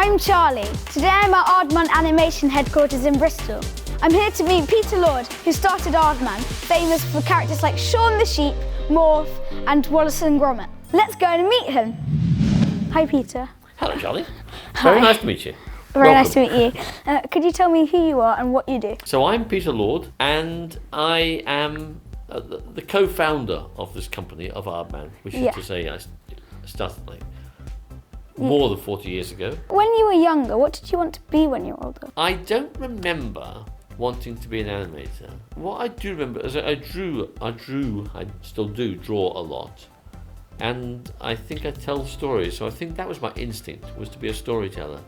I'm Charlie. Today I'm at Aardman Animation headquarters in Bristol. I'm here to meet Peter Lord, who started Aardman, famous for characters like Shaun the Sheep, Morph and Wallace Gromit. Let's go and meet him. Hi Peter. Hello Charlie. Hi. Very nice to meet you. Very Welcome. nice to meet you. Could you tell me who you are and what you do? So I'm Peter Lord and I am the co-founder of this company, of Aardman, which is to say I started like more than 40 years ago. When you were younger, what did you want to be when you were older? I don't remember wanting to be an animator. What I do remember is I still do draw a lot. And I think I tell stories, so I think that was my instinct, was to be a storyteller.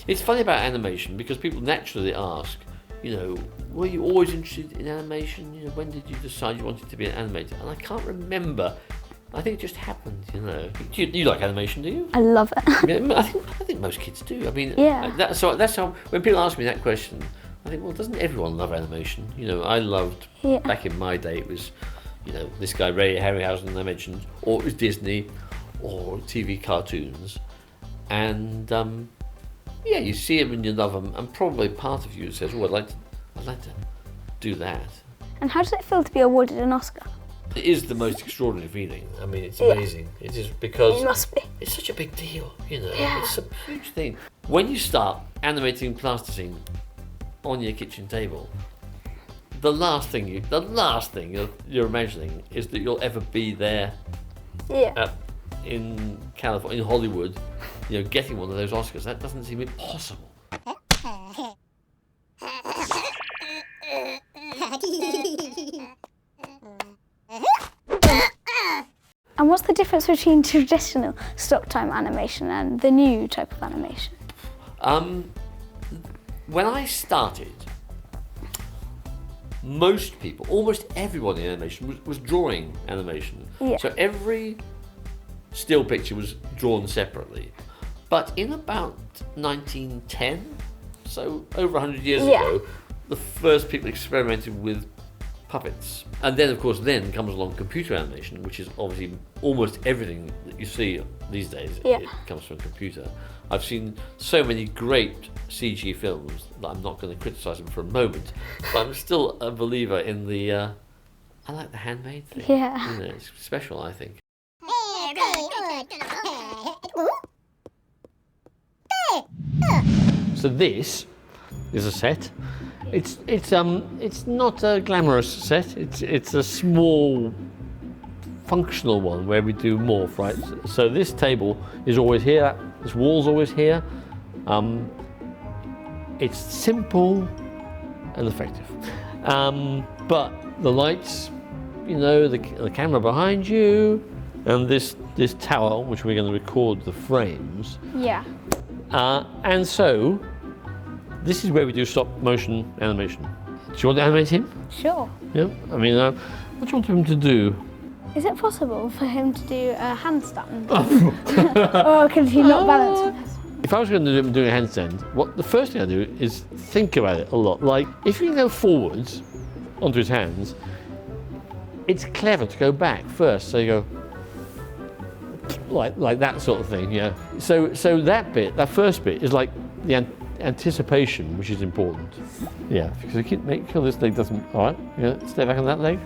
It's funny about animation because people naturally ask, you know, were you always interested in animation? You know, when did you decide you wanted to be an animator? And I can't remember. I think it just happened, you know. Do you like animation, do you? I love it. I think most kids do. I mean, yeah. That's how, when people ask me that question, I think, well, doesn't everyone love animation? You know, I loved, back in my day, it was, you know, this guy Ray Harryhausen I mentioned, or it was Disney, or TV cartoons. And, yeah, you see them and you love them, and probably part of you says, oh, I'd like to do that. And how does it feel to be awarded an Oscar? It is the most extraordinary feeling. I mean, it's amazing. It is because it must be. It's such a big deal, you know. It's a huge thing. When you start animating plasticine on your kitchen table, the last thing you're imagining is that you'll ever be there in California, in Hollywood, you know, getting one of those Oscars. That doesn't seem impossible. And what's the difference between traditional stop time animation and the new type of animation? When I started, most people, almost everyone in animation was drawing animation. Yeah. So every still picture was drawn separately. But in about 1910, so over 100 years ago, the first people experimented with puppets. And then, of course, comes along computer animation, which is obviously almost everything that you see these days. It comes from a computer. I've seen so many great CG films that I'm not going to criticise them for a moment, but I'm still a believer in the, I like the handmade thing. Yeah. You know, it's special, I think. So this is a set. It's not a glamorous set. It's a small, functional one where we do morph, right? So this table is always here. This wall's always here. It's simple and effective. But the lights, you know, the camera behind you, and this tower, which we're going to record the frames. Yeah. And so, this is where we do stop motion animation. Do you want to animate him? Sure. Yeah. I mean, what do you want him to do? Is it possible for him to do a handstand? Or can he not balance? If I was going to do a handstand, the first thing I do is think about it a lot. Like, if you go forwards onto his hands, it's clever to go back first. So you go like that sort of thing. Yeah. So that first bit is like the anticipation, which is important. Yeah, because you make sure this leg doesn't. All right, yeah, stay back on that leg.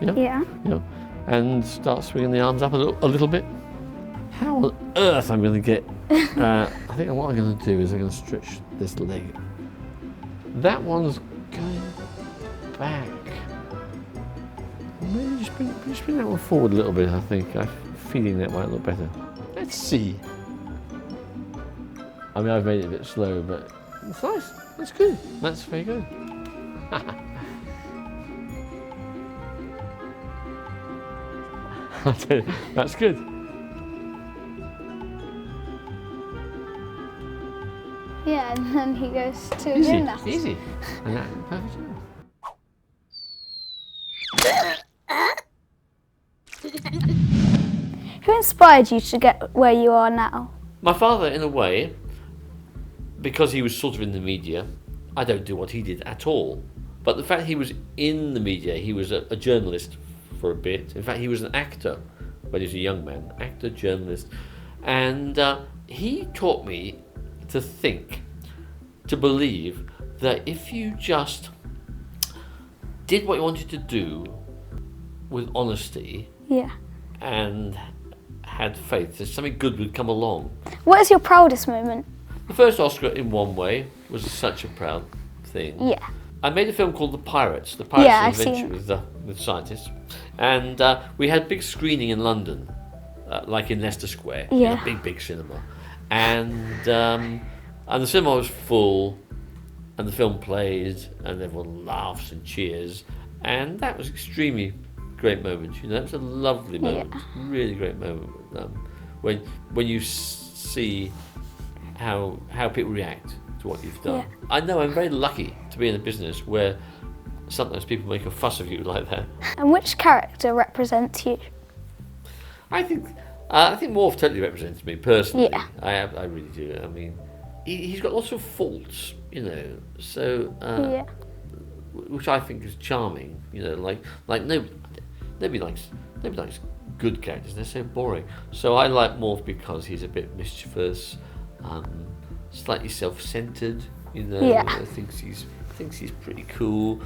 Yeah. Yeah. Yeah, and start swinging the arms up a little bit. How on earth I'm going to get? I think what I'm going to do is I'm going to stretch this leg. That one's going back. Maybe just bring that one forward a little bit. I think I'm feeling that might look better. Let's see. I mean, I've made it a bit slow, but it's nice. That's good. That's very good. That's good. Yeah, and then he goes to gymnastics. Easy. And that, perfect. Who inspired you to get where you are now? My father, in a way, because he was sort of in the media, I don't do what he did at all. But the fact he was in the media, he was a journalist for a bit. In fact, he was an actor when he was a young man. Actor, journalist. And he taught me to believe that if you just did what you wanted to do with honesty Yeah. and had faith, that something good would come along. What is your proudest moment? The first Oscar, in one way, was such a proud thing. Yeah. I made a film called The Pirates. The Yeah, Pirates I've Adventure with scientists, and we had a big screening in London, like in Leicester Square, in Yeah. a big cinema, and the cinema was full, and the film played, and everyone laughs and cheers, and that was extremely great moment. You know, that was a lovely moment, really great moment. When you see how people react to what you've done. Yeah. I know I'm very lucky to be in a business where sometimes people make a fuss of you like that. And which character represents you? I think Morph totally represents me personally. Yeah. I really do. I mean, he's got lots of faults, you know. So Yeah. which I think is charming. You know, like nobody likes good characters. They're so boring. So I like Morph because he's a bit mischievous, slightly self-centered. You know, Yeah. thinks he's pretty cool.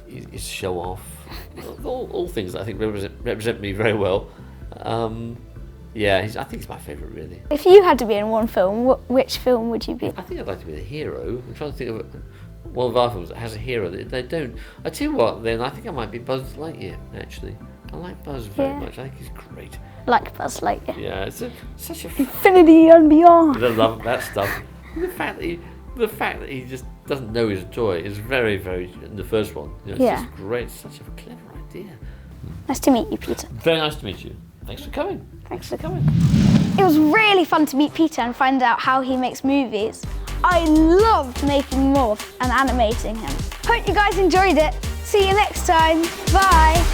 He's show off. All things that I think represent me very well. Yeah, I think he's my favourite, really. If you had to be in one film, which film would you be? I think I'd like to be the hero. I'm trying to think of one of our films that has a hero. They don't. I tell you what, then I think I might be Buzz Lightyear. Actually, I like Buzz very much. I think he's great. Like Buzz Lightyear. Yeah, it's such a. Infinity and beyond. I love that stuff. The fact that he just doesn't know he's a toy is very, very. In the first one, you know, it's just great. It's such a clever idea. Nice to meet you, Peter. Very nice to meet you. Thanks for coming. Thanks for coming. It was really fun to meet Peter and find out how he makes movies. I loved making Morph and animating him. Hope you guys enjoyed it. See you next time. Bye.